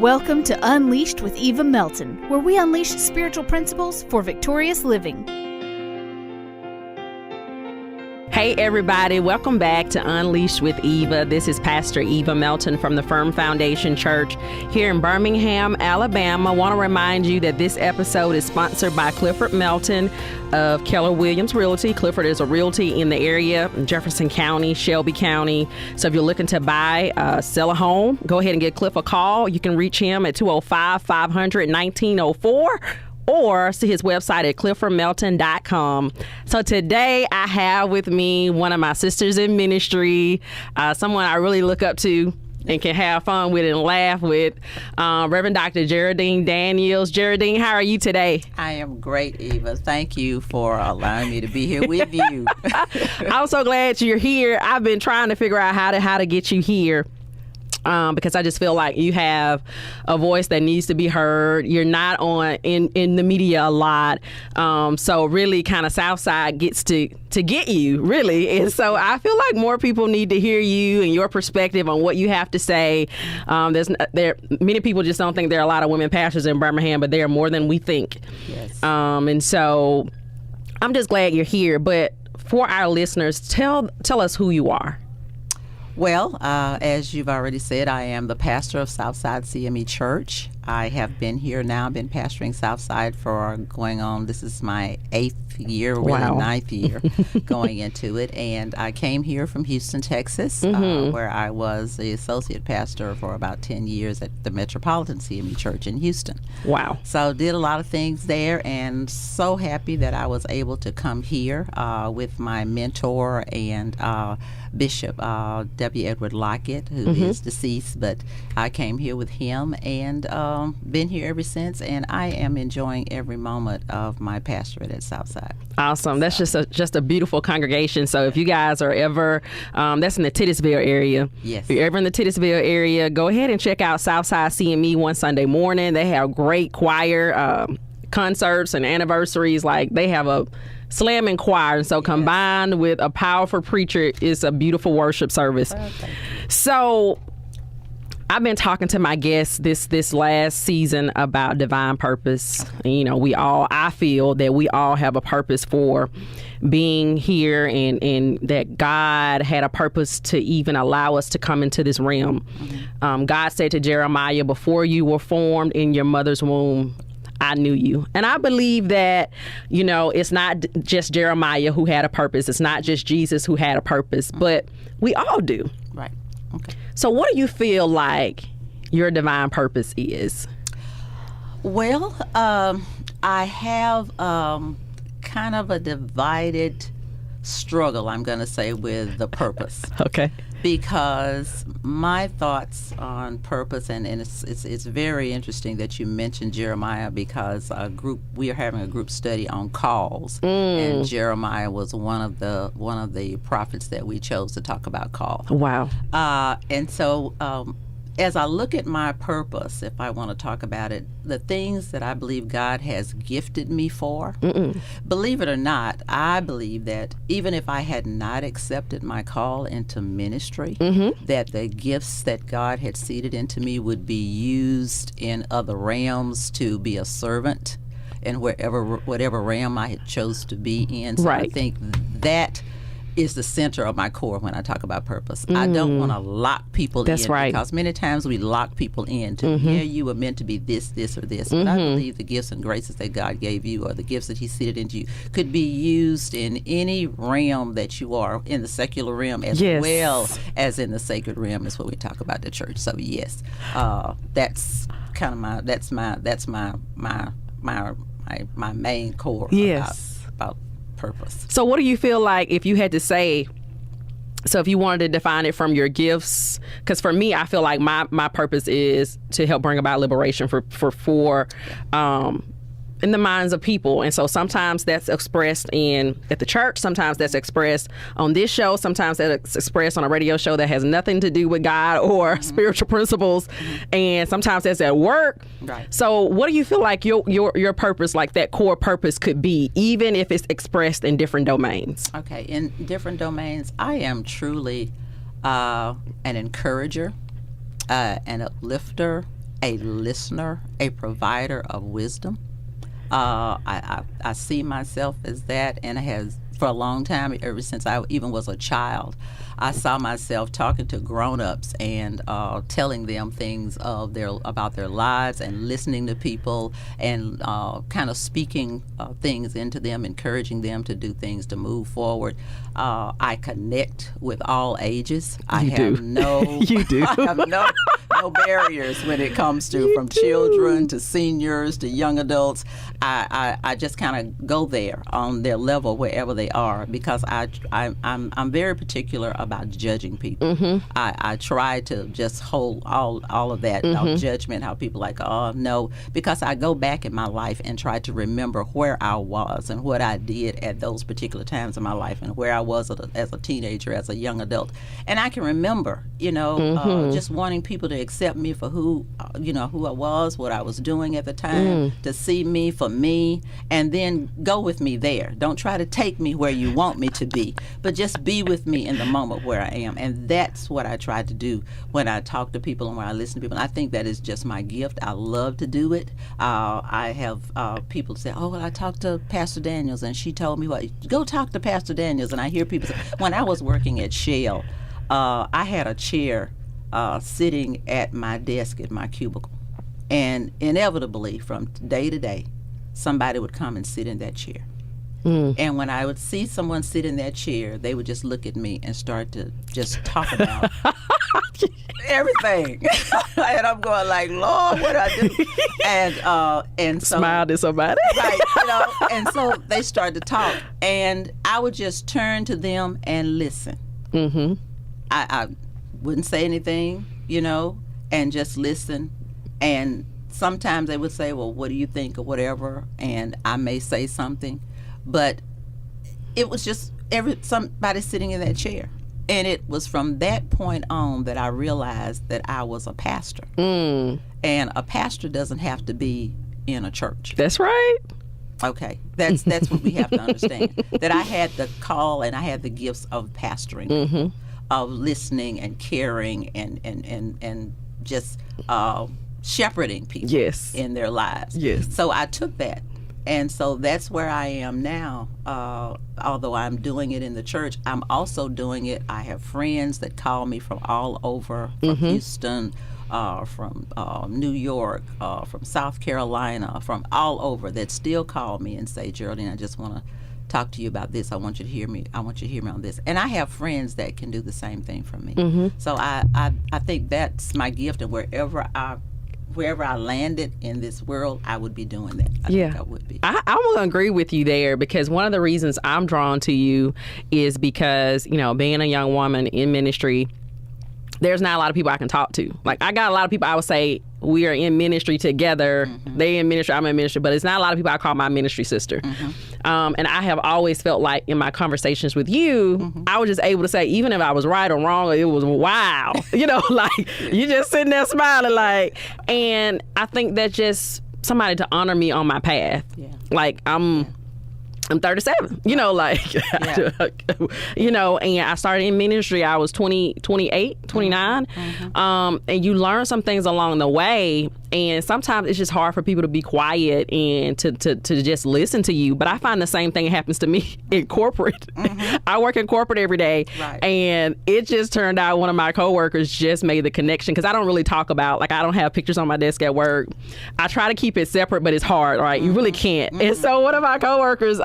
Welcome to Unleashed with Eva Melton, where we unleash spiritual principles for victorious living. Hey everybody, welcome back to Unleashed with Eva. This is Pastor Eva Melton from the Firm Foundation Church here in Birmingham, Alabama. I want to remind you that this episode is sponsored by Clifford Melton of Keller Williams Realty. Clifford is a realty in the area, Jefferson County, Shelby County. So if you're looking to buy, sell a home, go ahead and give Cliff a call. You can reach him at 205-500-1904. or see his website at cliffordmelton.com. So today I have with me one of my sisters in ministry, someone I really look up to and can have fun with and laugh with, Reverend Dr. Geraldine Daniels. Geraldine, how are you today? I am great, Eva. Thank you for allowing me to be here with you. I'm so glad you're here. I've been trying to figure out how to get you here. Because I just feel like you have a voice that needs to be heard. You're not in the media a lot. So really kind of Southside gets to get you, really. And so I feel like more people need to hear you and your perspective on what you have to say. Many people just don't think there are a lot of women pastors in Birmingham, but there are more than we think. Yes. And so I'm just glad you're here. But for our listeners, tell us who you are. Well, as you've already said, I am the pastor of Southside CME Church. I have been here now, been pastoring Southside for going on, this is my 8th year, really wow. 9th year going into it. And I came here from Houston, Texas, where I was the associate pastor for about 10 years at the Metropolitan CME Church in Houston. Wow. So did a lot of things there, and so happy that I was able to come here with my mentor and Bishop W. Edward Lockett, who is deceased, but I came here with him and been here ever since, and I am enjoying every moment of my pastorate at Southside. Awesome. That's just a beautiful congregation. So if you guys are ever, that's in the Titusville area. Yes. If you're ever in the Titusville area, go ahead and check out Southside CME one Sunday morning. They have great choir concerts and anniversaries. Like they have a slamming choir, and so combined with a powerful preacher, is a beautiful worship service. Okay. So I've been talking to my guests this last season about divine purpose. You know, I feel that we all have a purpose for being here, and that God had a purpose to even allow us to come into this realm. God said to Jeremiah, before you were formed in your mother's womb, I knew you. And I believe that, you know, it's not just Jeremiah who had a purpose. It's not just Jesus who had a purpose, but we all do. Right. Okay. So what do you feel like your divine purpose is? Well, I have kind of a divided struggle, I'm going to say, with the purpose. Okay. Because my thoughts on purpose, and it's very interesting that you mentioned Jeremiah, because we are having a group study on calls, and Jeremiah was one of the prophets that we chose to talk about call. Wow. And so as I look at my purpose, if I want to talk about it, the things that I believe God has gifted me for, believe it or not, I believe that even if I had not accepted my call into ministry, that the gifts that God had seeded into me would be used in other realms to be a servant in whatever realm I had chose to be in. So right. I think that is the center of my core when I talk about purpose. I don't want to lock people That's in, right. because many times we lock people in to, you were meant to be this, or this. But I believe the gifts and graces that God gave you, or the gifts that He seated into you, could be used in any realm that you are, in the secular realm as well as in the sacred realm, is what we talk about the church. So yes, that's kind of my main core about purpose. So what do you feel like, if you had to say, so if you wanted to define it from your gifts, because for me, I feel like my purpose is to help bring about liberation for in the minds of people. And so sometimes that's expressed at the church, sometimes that's expressed on this show, sometimes that's expressed on a radio show that has nothing to do with God or spiritual principles, and sometimes that's at work. Right. So what do you feel like your purpose, like that core purpose, could be, even if it's expressed in different domains? Okay, in different domains, I am truly an encourager, an uplifter, a listener, a provider of wisdom. I see myself as that, and it has for a long time, ever since I even was a child. I saw myself talking to grown-ups and telling them things about their lives and listening to people and kind of speaking things into them, encouraging them to do things to move forward. I connect with all ages. I have no barriers when it comes to from children to seniors to young adults. I just kind of go there on their level wherever they are, because I'm very particular about judging people. Mm-hmm. I try to just hold all of that judgment, how people like, oh no, because I go back in my life and try to remember where I was and what I did at those particular times in my life and where I was as a teenager, as a young adult, and I can remember, just wanting people to accept me for who I was, what I was doing at the time, to see me for me, and then go with me there. Don't try to take me where you want me to be, but just be with me in the moment where I am. And that's what I try to do when I talk to people and when I listen to people. And I think that is just my gift. I love to do it. I have people say, oh, well, I talked to Pastor Daniels and she told me what. Go talk to Pastor Daniels. And I hear people say, when I was working at Shell, I had a chair sitting at my desk at my cubicle. And inevitably, from day to day, somebody would come and sit in that chair. And when I would see someone sit in that chair, they would just look at me and start to just talk about everything. And I'm going like, Lord, what do I do? And so smiled at somebody. Right, and so they started to talk. And I would just turn to them and listen. Mm-hmm. I wouldn't say anything, and just listen. And sometimes they would say, well, what do you think, or whatever? And I may say something. But it was just somebody sitting in that chair. And it was from that point on that I realized that I was a pastor. And a pastor doesn't have to be in a church. That's right. Okay. That's what we have to understand. That I had the call and I had the gifts of pastoring, of listening and caring and just shepherding people in their lives. Yes. So I took that. And so that's where I am now. Although I'm doing it in the church, I'm also doing it. I have friends that call me from all over, from Houston, from New York, from South Carolina, from all over, that still call me and say, Geraldine, I just want to talk to you about this. I want you to hear me. I want you to hear me on this. And I have friends that can do the same thing for me. So I think that's my gift, and wherever I landed in this world, I would be doing that. I think I would be. I'm going to agree with you there, because one of the reasons I'm drawn to you is because, being a young woman in ministry, there's not a lot of people I can talk to. Like, I got a lot of people I would say we are in ministry together. They in ministry, I'm in ministry, but it's not a lot of people I call my ministry sister. And I have always felt like in my conversations with you, I was just able to say, even if I was right or wrong, or it was wow, like you just sitting there smiling, like, and I think that's just somebody to honor me on my path. Like I'm 37, and I started in ministry. I was 28, 29. And you learn some things along the way. And sometimes it's just hard for people to be quiet and to just listen to you. But I find the same thing happens to me in corporate. I work in corporate every day. Right. And it just turned out one of my coworkers just made the connection, because I don't really talk about, like, I don't have pictures on my desk at work. I try to keep it separate, but it's hard, right? You really can't. And so one of my coworkers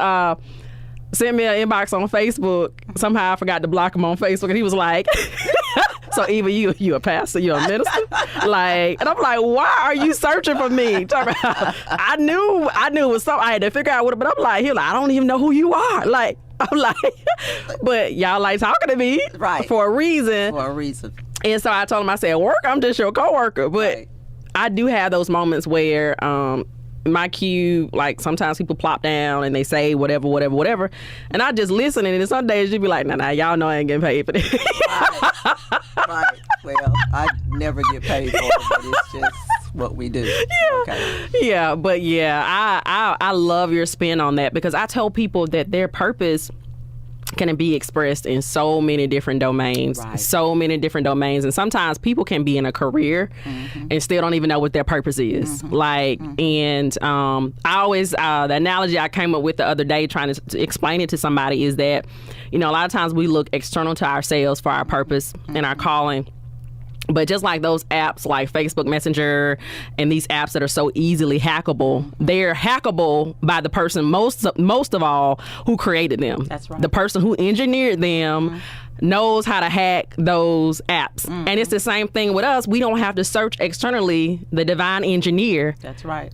sent me an inbox on Facebook. Somehow I forgot to block him on Facebook, and he was like, so Eva, you a pastor, you a minister? Like, and I'm like, why are you searching for me? Talking about, I knew it was something. I had to figure out what, but I'm like, he was like, I don't even know who you are. Like, I'm like, but y'all like talking to me for a reason. For a reason. And so I told him, I said, work, I'm just your coworker. But I do have those moments where my cue, like, sometimes people plop down and they say whatever, and I just listen, and then some days you be like, nah, y'all know I ain't getting paid for this. Right. Well, I never get paid for it, but it's just what we do. But I love your spin on that, because I tell people that their purpose can be expressed in so many different domains, and sometimes people can be in a career and still don't even know what their purpose is. And I always, the analogy I came up with the other day trying to explain it to somebody is that, a lot of times we look external to ourselves for our purpose and our calling. But just like those apps like Facebook Messenger and these apps that are so easily hackable, they're hackable by the person most of all who created them. That's right. The person who engineered them knows how to hack those apps. And it's the same thing with us. We don't have to search externally. The divine engineer. That's right.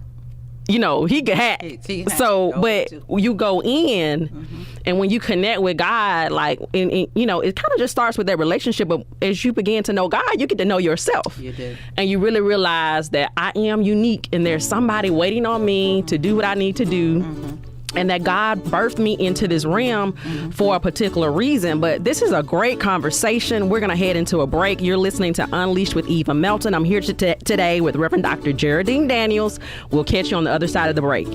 He can hack. But you go in, and when you connect with God, it kind of just starts with that relationship. But as you begin to know God, you get to know yourself. You do. And you really realize that I am unique, and there's somebody waiting on me to do what I need to do. And that God birthed me into this realm for a particular reason. But this is a great conversation. We're going to head into a break. You're listening to Unleashed with Eva Melton. I'm here today with Reverend Dr. Geraldine Daniels. We'll catch you on the other side of the break.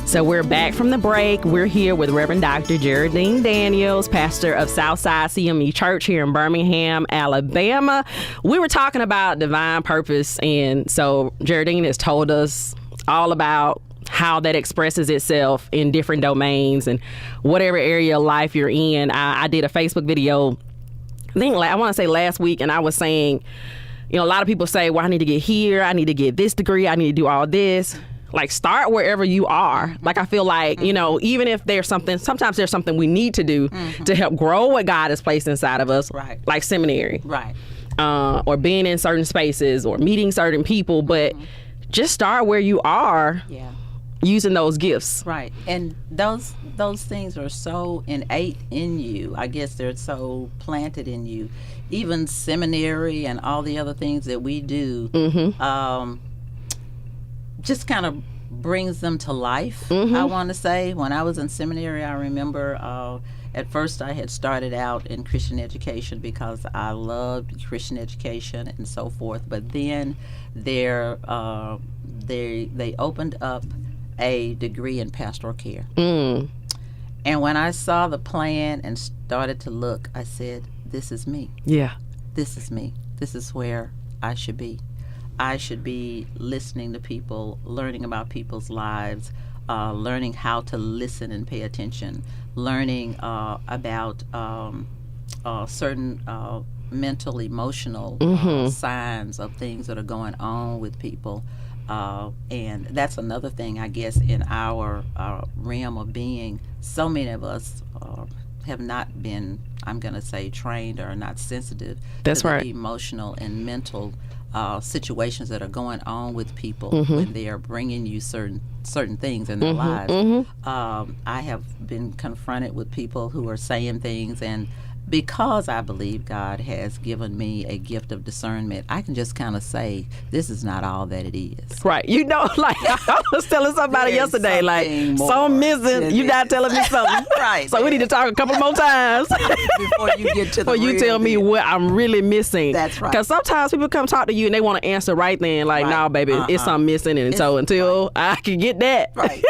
So we're back from the break. We're here with Reverend Dr. Geraldine Daniels, pastor of Southside CME Church here in Birmingham, Alabama. We were talking about divine purpose, and so Geraldine has told us all about how that expresses itself in different domains and whatever area of life you're in. I did a Facebook video, I want to say last week, and I was saying, a lot of people say, well, I need to get here, I need to get this degree, I need to do all this. Start wherever you are. I feel like, even if there's something, sometimes there's something we need to do to help grow what God has placed inside of us, like seminary. Right. Or being in certain spaces or meeting certain people, but just start where you are. Yeah. Using those gifts. Right. And those things are so innate in you. I guess they're so planted in you. Even seminary and all the other things that we do, just kind of brings them to life, I want to say. When I was in seminary, I remember at first I had started out in Christian education because I loved Christian education and so forth. But then they opened up a degree in pastoral care. And when I saw the plan and started to look, I said, this is me. Yeah. This is me. This is where I should be. I should be listening to people, learning about people's lives, learning how to listen and pay attention, learning about certain mental, emotional signs of things that are going on with people. And that's another thing, I guess, in our realm of being. So many of us have not been, I'm going to say, trained or not sensitive to the emotional and mental situations that are going on with people when they are bringing you certain things in their lives. I have been confronted with people who are saying things, and because I believe God has given me a gift of discernment, I can just kind of say, this is not all that it is. Right. I was telling somebody yesterday, so I'm missing, you're not telling me something. Right. So we need to talk a couple more times. Before you get to the you tell me what I'm really missing. That's right. Because sometimes people come talk to you and they want to answer right then, nah, baby, it's something missing. And so until I can get that. Right.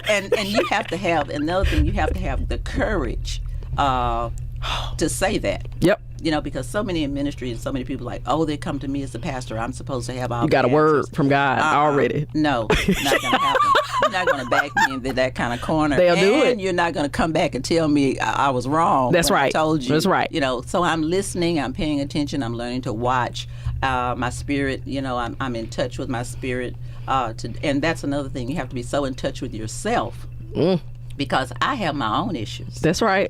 and you have to have, another thing, you have to have the courage to say that. Yep. Because so many in ministry and so many people they come to me as a pastor, I'm supposed to have all. You got a word from God already. No, not going to happen. You're not going to back me into that kind of corner. They'll do it. And you're not going to come back and tell me I was wrong. That's right. I told you. That's right. So I'm listening, I'm paying attention, I'm learning to watch my spirit. I'm in touch with my spirit. And that's another thing. You have to be so in touch with yourself. Because I have my own issues. That's right.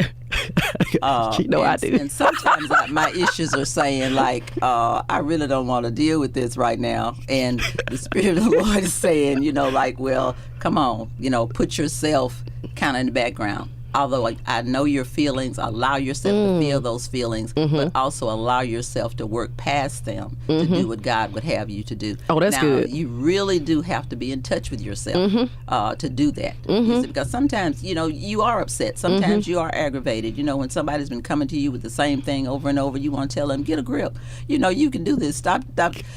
I do. And sometimes my issues are saying, I really don't want to deal with this right now. And the Spirit of the Lord is saying, well, come on, put yourself kind of in the background. Although I know your feelings, allow yourself to feel those feelings, but also allow yourself to work past them to do what God would have you to do. Oh, that's now, good. You really do have to be in touch with yourself to do that. You see, because sometimes, you are upset. Sometimes you are aggravated. When somebody's been coming to you with the same thing over and over, you want to tell them, get a grip. You can do this. Stop.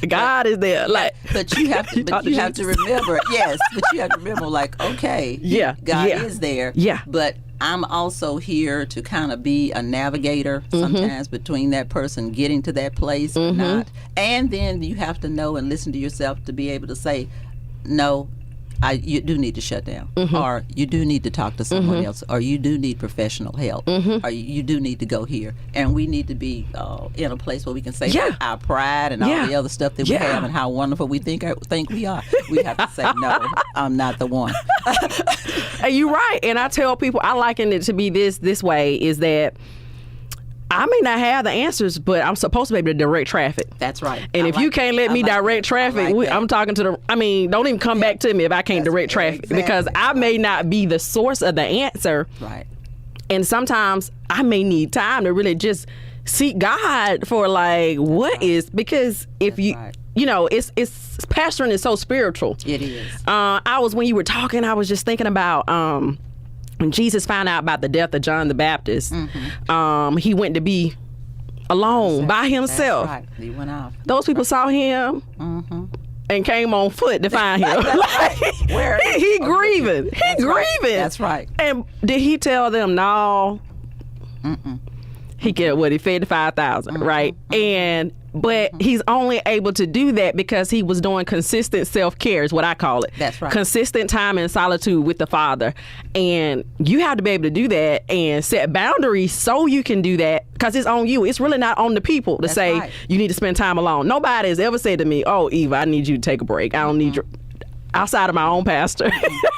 God is there. But you have to. But you have to remember. Yes. But you have to remember. Okay. Yeah. God is there. Yeah. But I'm also here to kind of be a navigator sometimes between that person getting to that place or not. And then you have to know and listen to yourself to be able to say, no, you do need to shut down, or you do need to talk to someone else, or you do need professional help, or you do need to go here. And we need to be in a place where we can say our pride and all the other stuff that we have and how wonderful we think we are. We have to say, no, I'm not the one. And you're right. And I tell people, I liken it to be this way, is that I may not have the answers, but I'm supposed to be able to direct traffic. That's right. And if you can't let me direct traffic, I'm talking to don't even come back to me if I can't direct traffic, because I may not be the source of the answer. Right. And sometimes I may need time to really just seek God for what is, because if it's pastoring is so spiritual. It is. When you were talking, I was just thinking about when Jesus found out about the death of John the Baptist. He went to be alone by himself. That's right. He went off. Those people saw him and came on foot to find him. Where he grieving. He grieving. Right. That's right. And did he tell them no? He he fed the 5,000, right? But he's only able to do that because he was doing consistent self-care, is what I call it. That's right. Consistent time in solitude with the Father. And you have to be able to do that and set boundaries so you can do that, because it's on you. It's really not on the people to say you need to spend time alone. Nobody has ever said to me, oh, Eva, I need you to take a break. I don't need you. Outside of my own pastor.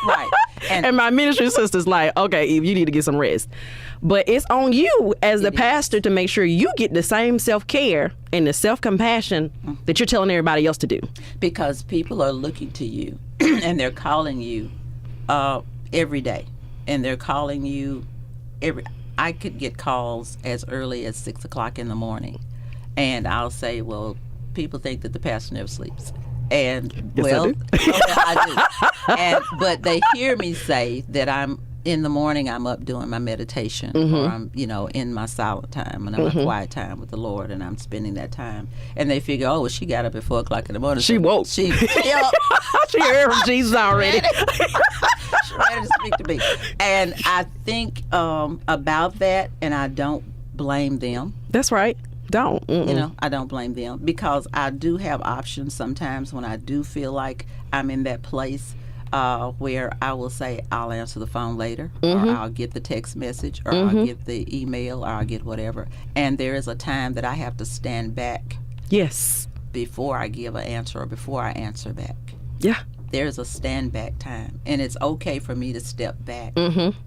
Right. And my ministry sister's like, okay, Eve, you need to get some rest. But it's on you as the pastor to make sure you get the same self-care and the self-compassion that you're telling everybody else to do. Because people are looking to you and they're calling you every day. And they're calling you I could get calls as early as 6 o'clock in the morning. And I'll say, well, people think that the pastor never sleeps. And I do. But they hear me say that in the morning I'm up doing my meditation, or I'm in my silent time and I'm my quiet time with the Lord, and I'm spending that time. And they figure, oh, well, she got up at 4 o'clock in the morning. She woke. She up. She heard from Jesus already. She's ready to speak to me. And I think about that, and I don't blame them. That's right. Don't. I don't blame them, because I do have options sometimes when I do feel like I'm in that place where I will say, I'll answer the phone later, or I'll get the text message, or I'll get the email, or I'll get whatever. And there is a time that I have to stand back. Yes. Before I give an answer or before I answer back. Yeah. There's a stand back time. And it's okay for me to step back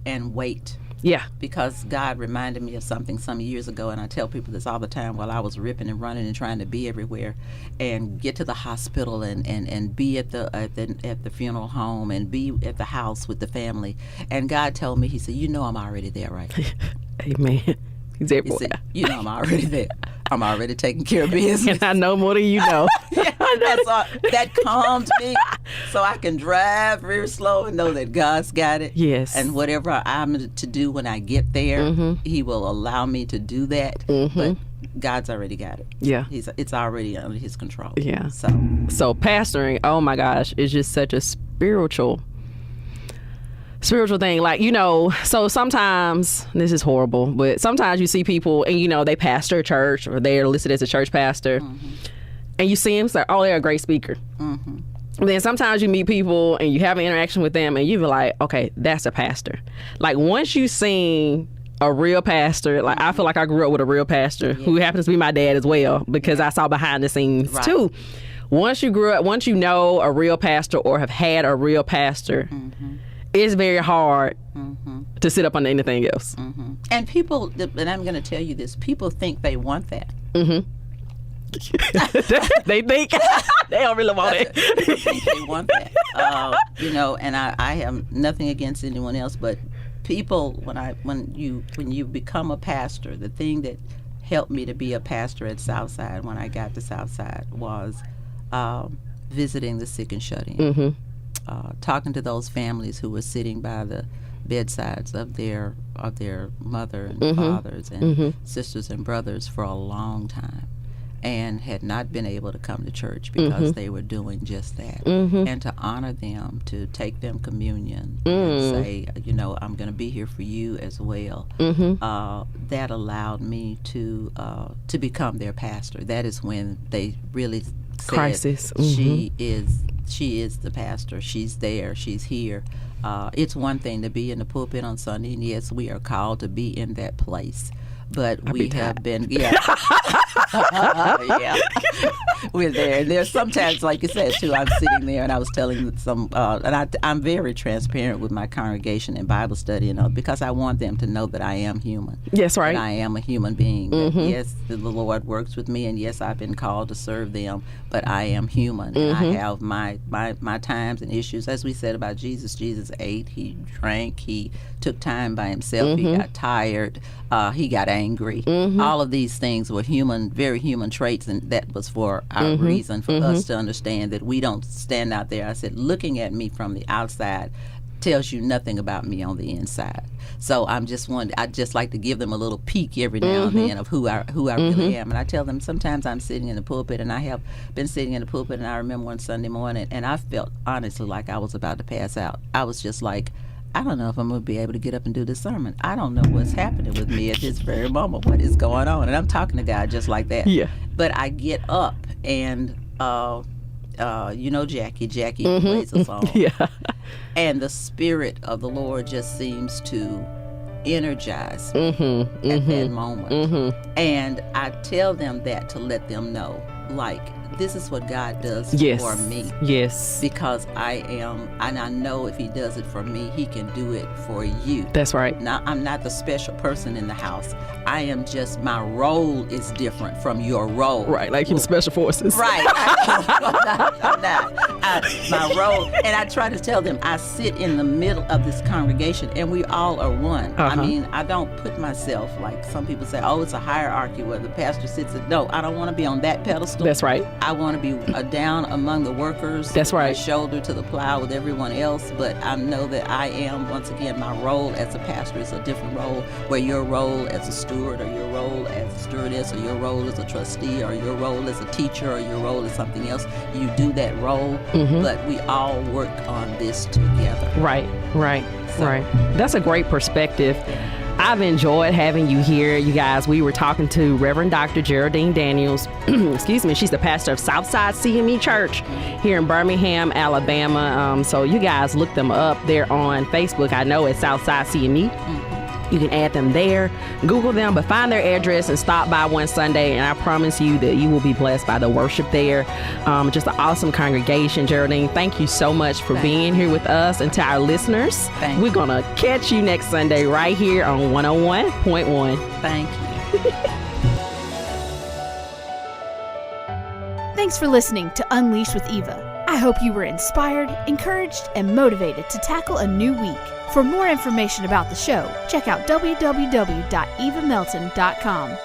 and wait. Yeah. Because God reminded me of something some years ago, and I tell people this all the time, while I was ripping and running and trying to be everywhere and get to the hospital and be at the funeral home and be at the house with the family. And God told me, he said, I'm already there, right? Amen. He's everywhere. He said, I'm already there. I'm already taking care of business. And I know more than you know. That calms me, so I can drive very slow and know that God's got it. Yes. And whatever I'm to do when I get there, he will allow me to do that. But God's already got it. Yeah. It's already under his control. Yeah. So pastoring, oh my gosh, is just such a spiritual thing. So sometimes, this is horrible, but sometimes you see people and they pastor a church, or they're listed as a church pastor, and you see them say, oh, they're a great speaker. And then sometimes you meet people and you have an interaction with them and you be like, okay, that's a pastor. Like, once you seen a real pastor, I feel like I grew up with a real pastor who happens to be my dad as well, because I saw behind the scenes too. Once you know a real pastor or have had a real pastor, it's very hard to sit up on anything else. And people, and I'm going to tell you this, people think they want that. They think they don't really want it. People think they want that. And I have nothing against anyone else, but people, when you become a pastor, the thing that helped me to be a pastor at Southside when I got to Southside was visiting the sick and shut-in, talking to those families who were sitting by the bedsides of their mother and fathers and sisters and brothers for a long time, and had not been able to come to church because they were doing just that. And to honor them, to take them communion and say, I'm going to be here for you as well. That allowed me to become their pastor. That is when they really said, crisis. She is the pastor. She's there. She's here. It's one thing to be in the pulpit on Sunday, and yes, we are called to be in that place. But we have been, yeah. We're there. And there's sometimes, like you said, too, I'm sitting there and I was telling some, and I'm very transparent with my congregation in Bible study, because I want them to know that I am human. Yes, right. That I am a human being. That yes, the Lord works with me, and yes, I've been called to serve them, but I am human. And I have my times and issues. As we said about Jesus, Jesus ate, he drank, he took time by himself, he got tired, he got angry. All of these things were human, very human traits, and that was for our reason, for us to understand that we don't stand out there. I said, looking at me from the outside tells you nothing about me on the inside. So I just like to give them a little peek every now and then of who I really am. And I tell them sometimes I'm sitting in the pulpit, and I have been sitting in the pulpit, and I remember one Sunday morning, and I felt honestly like I was about to pass out. I was just like, I don't know if I'm going to be able to get up and do this sermon. I don't know what's happening with me at this very moment. What is going on? And I'm talking to God just like that. Yeah. But I get up, and Jackie plays a song. Yeah. And the Spirit of the Lord just seems to energize me at that moment. And I tell them that to let them know, like, this is what God does for me. Yes. Because I am, and I know if he does it for me, he can do it for you. That's right. Now, I'm not the special person in the house. I am just, my role is different from your role. Right, like in the special forces. Right. I'm not. My role, and I try to tell them, I sit in the middle of this congregation, and we all are one. I mean, I don't put myself, like some people say, oh, it's a hierarchy where the pastor sits. No, I don't want to be on that pedestal. That's right. I want to be down among the workers. That's right. My shoulder to the plow with everyone else. But I know that I am, once again, my role as a pastor is a different role, where your role as a steward, or your role as a stewardess, or your role as a trustee, or your role as a teacher, or your role as something else. You do that role, but we all work on this together. Right. That's a great perspective. I've enjoyed having you here, you guys. We were talking to Reverend Dr. Geraldine Daniels. Excuse me. She's the pastor of Southside CME Church here in Birmingham, Alabama. So you guys look them up. They're on Facebook. I know it's Southside CME. You can add them there, Google them, but find their address and stop by one Sunday, and I promise you that you will be blessed by the worship there. Just an awesome congregation. Geraldine, thank you so much for being here with us. And to our listeners, we're going to catch you next Sunday right here on 101.1. Thank you. Thanks for listening to Unleashed with Eva. I hope you were inspired, encouraged, and motivated to tackle a new week. For more information about the show, check out www.evamelton.com.